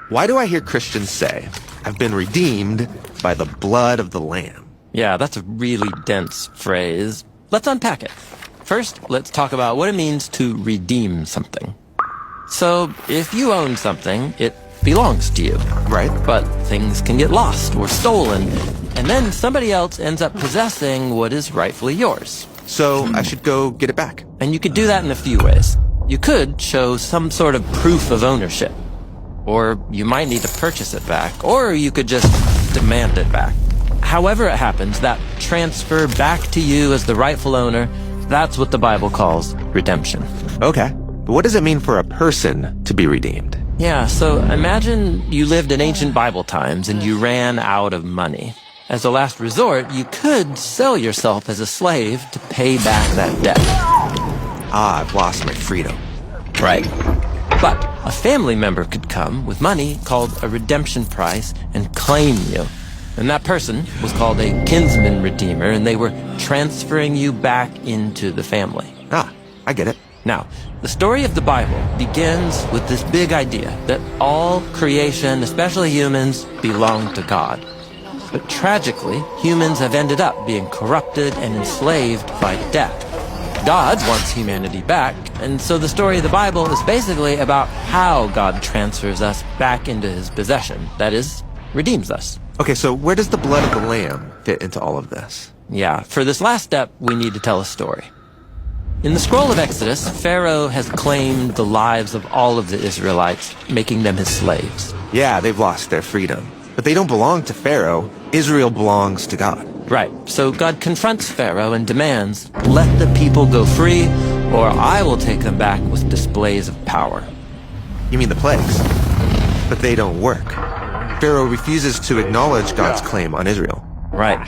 why do I hear Christians say, I've been redeemed by the blood of the Lamb? Yeah, that's a really dense phrase. Let's unpack it. First, let's talk about what it means to redeem something. So, if you own something, it belongs to you. Right. But things can get lost or stolen, and then somebody else ends up possessing what is rightfully yours. So I should go get it back. And you could do that in a few ways. You could show some sort of proof of ownership. Or you might need to purchase it back. Or you could just demand it back. However it happens, that transfer back to you as the rightful owner, that's what the Bible calls redemption. Okay. But what does it mean for a person to be redeemed? Yeah, so imagine you lived in ancient Bible times and you ran out of money. As a last resort, you could sell yourself as a slave to pay back that debt. I've lost my freedom. Right. But a family member could come with money called a redemption price and claim you. And that person was called a kinsman redeemer, and they were transferring you back into the family. I get it. Now, the story of the Bible begins with this big idea that all creation, especially humans, belong to God. But tragically, humans have ended up being corrupted and enslaved by death. God wants humanity back, and so the story of the Bible is basically about how God transfers us back into his possession. That is, redeems us. Okay, so where does the blood of the Lamb fit into all of this? Yeah, for this last step, we need to tell a story. In the scroll of Exodus, Pharaoh has claimed the lives of all of the Israelites, making them his slaves. Yeah, they've lost their freedom. But they don't belong to Pharaoh. Israel belongs to God. Right. So God confronts Pharaoh and demands, let the people go free, or I will take them back with displays of power. You mean the plagues? But they don't work. Pharaoh refuses to acknowledge God's claim on Israel. Right.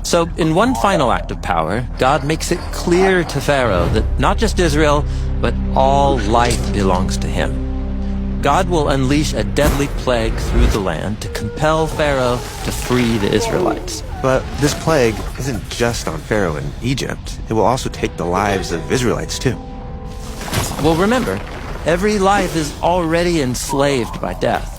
So in one final act of power, God makes it clear to Pharaoh that not just Israel, but all life belongs to him. God will unleash a deadly plague through the land to compel Pharaoh to free the Israelites. But this plague isn't just on Pharaoh in Egypt. It will also take the lives of Israelites too. Well, remember, every life is already enslaved by death.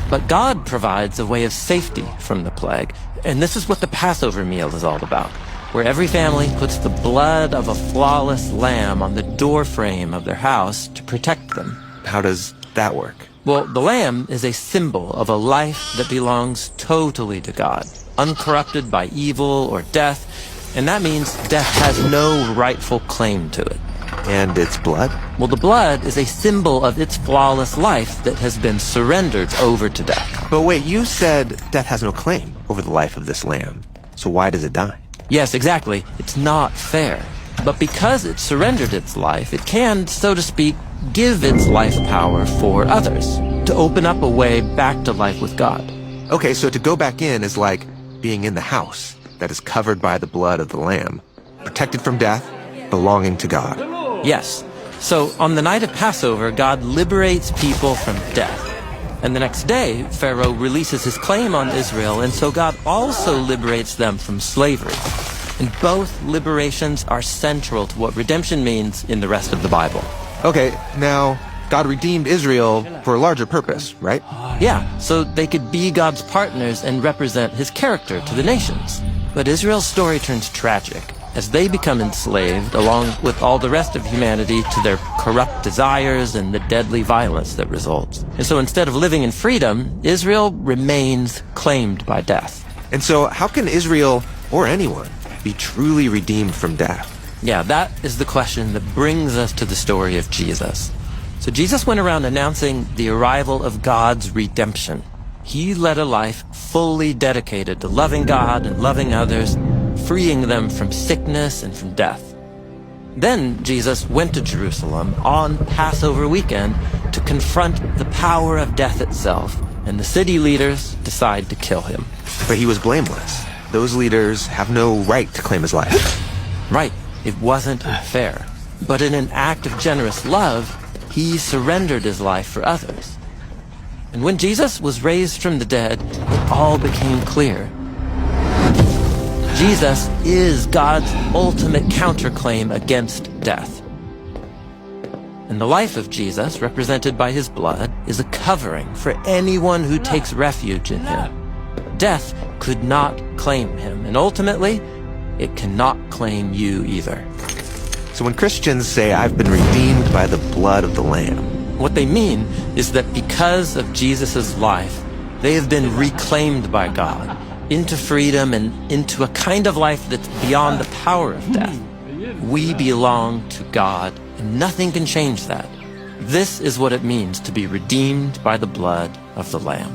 But God provides a way of safety from the plague, and this is what the Passover meal is all about, where every family puts the blood of a flawless lamb on the doorframe of their house to protect them. How does that work? Well, the lamb is a symbol of a life that belongs totally to God, uncorrupted by evil or death, and that means death has no rightful claim to it. And its blood? Well, the blood is a symbol of its flawless life that has been surrendered over to death. But wait, you said death has no claim over the life of this lamb. So why does it die? Yes, exactly. It's not fair. But because it surrendered its life, it can, so to speak, give its life power for others, to open up a way back to life with God. Okay, so to go back in is like being in the house that is covered by the blood of the lamb, protected from death, belonging to God. Yes. So on the night of Passover, God liberates people from death. And the next day, Pharaoh releases his claim on Israel, and so God also liberates them from slavery. And both liberations are central to what redemption means in the rest of the Bible. Okay, now, God redeemed Israel for a larger purpose, right? Yeah, so they could be God's partners and represent his character to the nations. But Israel's story turns tragic as they become enslaved along with all the rest of humanity to their corrupt desires and the deadly violence that results. And so instead of living in freedom, Israel remains claimed by death. And so how can Israel, or anyone, be truly redeemed from death? Yeah, that is the question that brings us to the story of Jesus. So Jesus went around announcing the arrival of God's redemption. He led a life fully dedicated to loving God and loving others, freeing them from sickness and from death. Then Jesus went to Jerusalem on Passover weekend to confront the power of death itself, and the city leaders decide to kill him. But he was blameless. Those leaders have no right to claim his life. Right. It wasn't fair. But in an act of generous love, he surrendered his life for others. And when Jesus was raised from the dead, it all became clear. Jesus is God's ultimate counterclaim against death. And the life of Jesus, represented by his blood, is a covering for anyone who takes refuge in him. Death could not claim him, and ultimately, it cannot claim you either. So when Christians say, I've been redeemed by the blood of the Lamb, what they mean is that because of Jesus' life, they have been reclaimed by God into freedom and into a kind of life that's beyond the power of death. We belong to God, and nothing can change that. This is what it means to be redeemed by the blood of the Lamb.